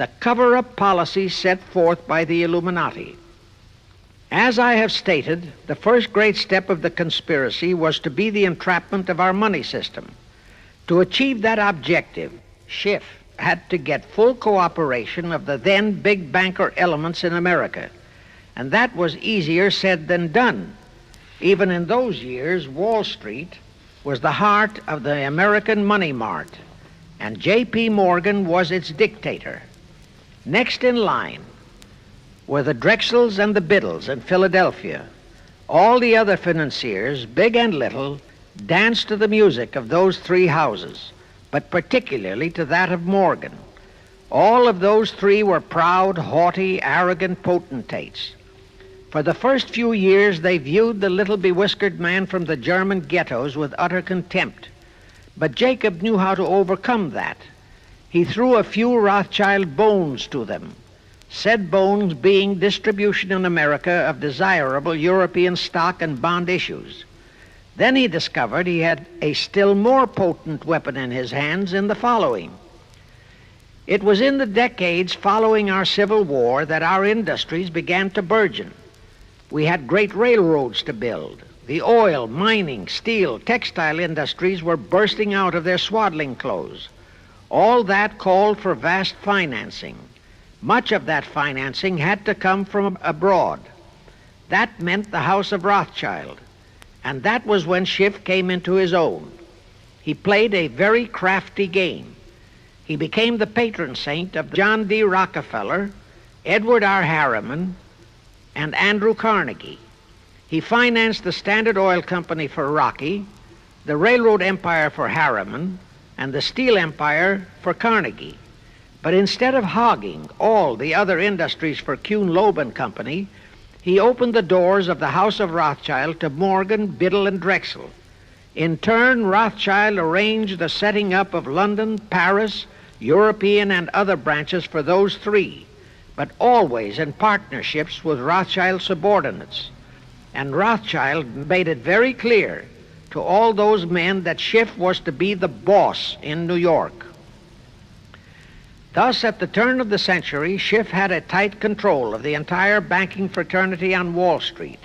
the cover-up policy set forth by the Illuminati. As I have stated, the first great step of the conspiracy was to be the entrapment of our money system. To achieve that objective, Schiff had to get full cooperation of the then big banker elements in America, and that was easier said than done. Even in those years, Wall Street was the heart of the American money mart, and J.P. Morgan was its dictator. Next in line were the Drexels and the Biddles in Philadelphia. All the other financiers, big and little, danced to the music of those three houses, but particularly to that of Morgan. All of those three were proud, haughty, arrogant potentates. For the first few years, they viewed the little bewhiskered man from the German ghettos with utter contempt. But Jacob knew how to overcome that. He threw a few Rothschild bones to them, said bones being distribution in America of desirable European stock and bond issues. Then he discovered he had a still more potent weapon in his hands in the following. It was in the decades following our Civil War that our industries began to burgeon. We had great railroads to build. The oil, mining, steel, textile industries were bursting out of their swaddling clothes. All that called for vast financing. Much of that financing had to come from abroad. That meant the House of Rothschild, and that was when Schiff came into his own. He played a very crafty game. He became the patron saint of John D. Rockefeller, Edward R. Harriman, and Andrew Carnegie. He financed the Standard Oil Company for Rocky, the railroad empire for Harriman, and the steel empire for Carnegie. But instead of hogging all the other industries for Kuhn, Loeb and Company, he opened the doors of the House of Rothschild to Morgan, Biddle, and Drexel. In turn, Rothschild arranged the setting up of London, Paris, European, and other branches for those three, but always in partnerships with Rothschild subordinates. And Rothschild made it very clear to all those men that Schiff was to be the boss in New York. Thus, at the turn of the century, Schiff had a tight control of the entire banking fraternity on Wall Street,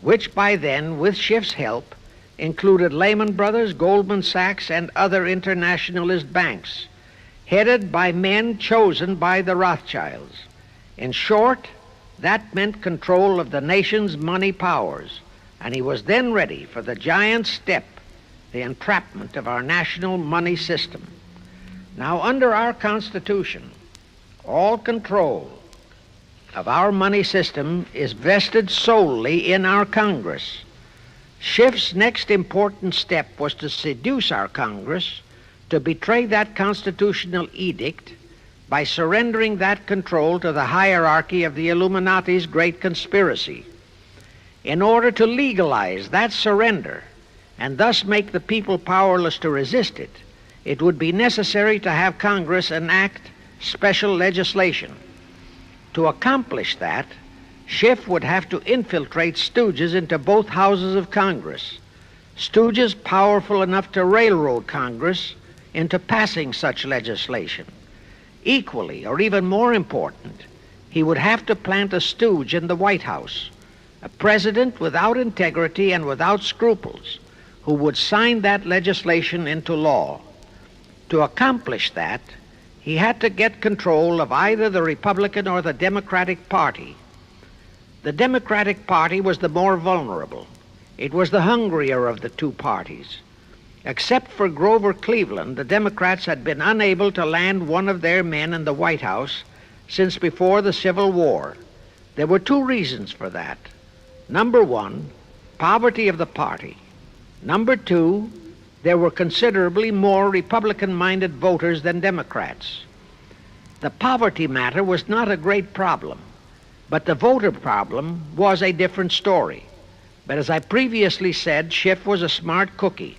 which by then, with Schiff's help, included Lehman Brothers, Goldman Sachs, and other internationalist banks, headed by men chosen by the Rothschilds. In short, that meant control of the nation's money powers, and he was then ready for the giant step, the entrapment of our national money system. Now, under our Constitution, all control of our money system is vested solely in our Congress. Schiff's next important step was to seduce our Congress to betray that constitutional edict by surrendering that control to the hierarchy of the Illuminati's great conspiracy. In order to legalize that surrender and thus make the people powerless to resist it, it would be necessary to have Congress enact special legislation. To accomplish that, Schiff would have to infiltrate stooges into both houses of Congress, stooges powerful enough to railroad Congress into passing such legislation. Equally, or even more important, he would have to plant a stooge in the White House, a president without integrity and without scruples, who would sign that legislation into law. To accomplish that, he had to get control of either the Republican or the Democratic Party. The Democratic Party was the more vulnerable. It was the hungrier of the two parties. Except for Grover Cleveland, the Democrats had been unable to land one of their men in the White House since before the Civil War. There were two reasons for that. Number one, poverty of the party. Number two, there were considerably more Republican-minded voters than Democrats. The poverty matter was not a great problem, but the voter problem was a different story. But as I previously said, Schiff was a smart cookie.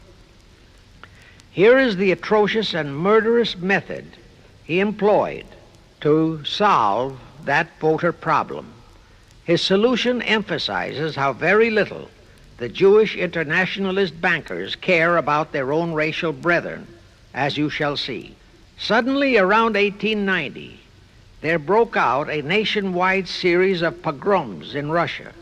Here is the atrocious and murderous method he employed to solve that voter problem. His solution emphasizes how very little the Jewish internationalist bankers care about their own racial brethren, as you shall see. Suddenly, around 1890, there broke out a nationwide series of pogroms in Russia.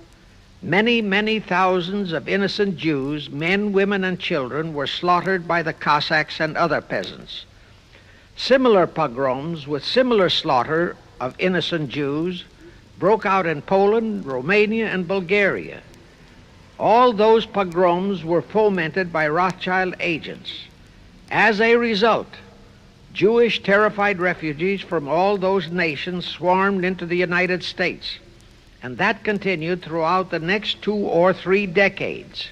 Many, many thousands of innocent Jews, men, women, and children, were slaughtered by the Cossacks and other peasants. Similar pogroms with similar slaughter of innocent Jews broke out in Poland, Romania, and Bulgaria. All those pogroms were fomented by Rothschild agents. As a result, Jewish terrified refugees from all those nations swarmed into the United States, and that continued throughout the next 2 or 3 decades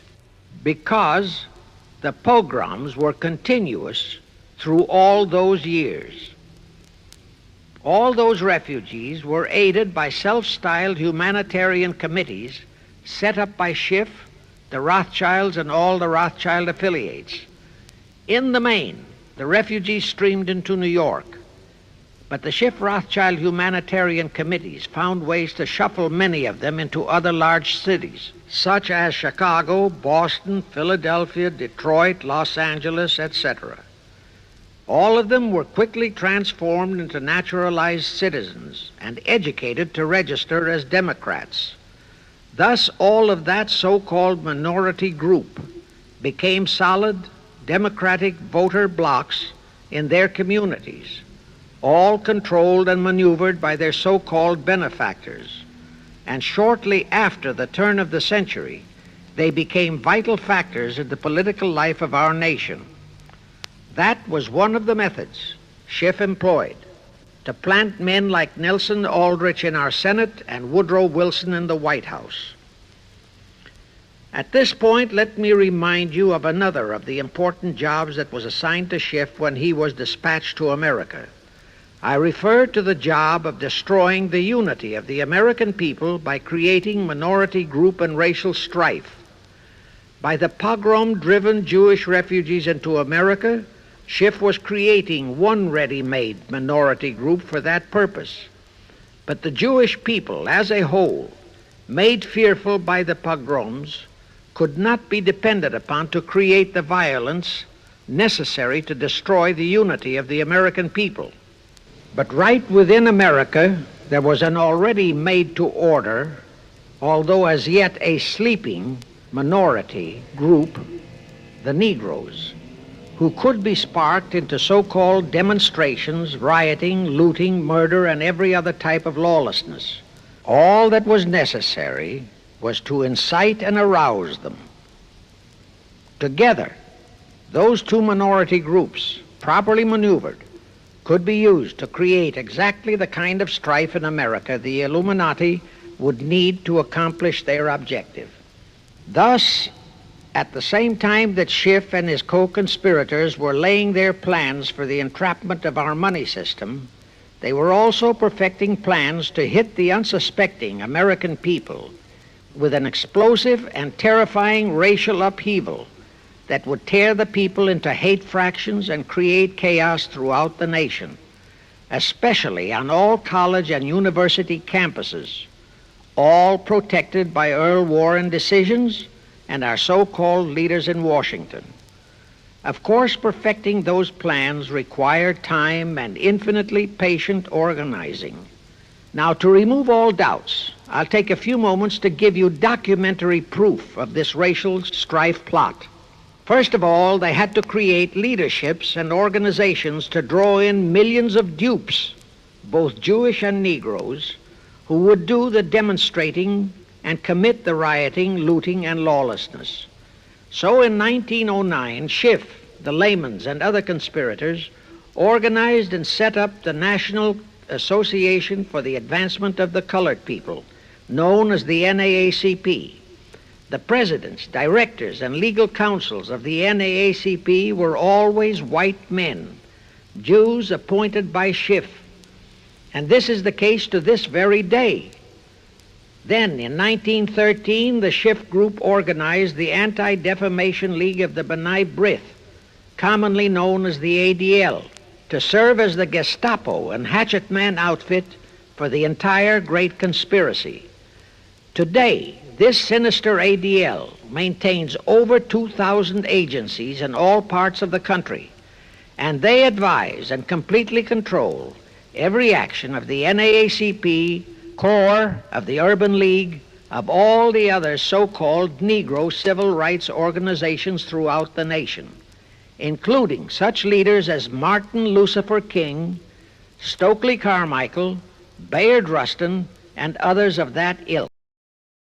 because the pogroms were continuous through all those years. All those refugees were aided by self-styled humanitarian committees set up by Schiff, the Rothschilds, and all the Rothschild affiliates. In the main, the refugees streamed into New York, but the Schiff-Rothschild humanitarian committees found ways to shuffle many of them into other large cities, such as Chicago, Boston, Philadelphia, Detroit, Los Angeles, etc. All of them were quickly transformed into naturalized citizens and educated to register as Democrats. Thus, all of that so-called minority group became solid Democratic voter blocs in their communities, all controlled and maneuvered by their so-called benefactors. And shortly after the turn of the century, they became vital factors in the political life of our nation. That was one of the methods Schiff employed to plant men like Nelson Aldrich in our Senate and Woodrow Wilson in the White House. At this point, let me remind you of another of the important jobs that was assigned to Schiff when he was dispatched to America. I refer to the job of destroying the unity of the American people by creating minority group and racial strife. By the pogrom-driven Jewish refugees into America, Schiff was creating one ready-made minority group for that purpose. But the Jewish people as a whole, made fearful by the pogroms, could not be depended upon to create the violence necessary to destroy the unity of the American people. But right within America, there was an already made-to-order, although as yet a sleeping minority group, the Negroes, who could be sparked into so-called demonstrations, rioting, looting, murder, and every other type of lawlessness. All that was necessary was to incite and arouse them. Together, those two minority groups, properly maneuvered, could be used to create exactly the kind of strife in America the Illuminati would need to accomplish their objective. Thus, at the same time that Schiff and his co-conspirators were laying their plans for the entrapment of our money system, they were also perfecting plans to hit the unsuspecting American people with an explosive and terrifying racial upheaval that would tear the people into hate fractions and create chaos throughout the nation, especially on all college and university campuses, all protected by Earl Warren decisions and our so-called leaders in Washington. Of course, perfecting those plans required time and infinitely patient organizing. Now, to remove all doubts, I'll take a few moments to give you documentary proof of this racial strife plot. First of all, they had to create leaderships and organizations to draw in millions of dupes, both Jewish and Negroes, who would do the demonstrating and commit the rioting, looting, and lawlessness. So in 1909, Schiff, the Lamans, and other conspirators organized and set up the National Association for the Advancement of the Colored People, known as the NAACP. The presidents, directors, and legal counsels of the NAACP were always white men, Jews appointed by Schiff. And this is the case to this very day. Then, in 1913, the Schiff Group organized the Anti-Defamation League of the B'nai B'rith, commonly known as the ADL, to serve as the Gestapo and hatchet man outfit for the entire great conspiracy. Today, this sinister ADL maintains over 2,000 agencies in all parts of the country, and they advise and completely control every action of the NAACP, CORE, of the Urban League, of all the other so-called Negro civil rights organizations throughout the nation, including such leaders as Martin Lucifer King, Stokely Carmichael, Bayard Rustin, and others of that ilk.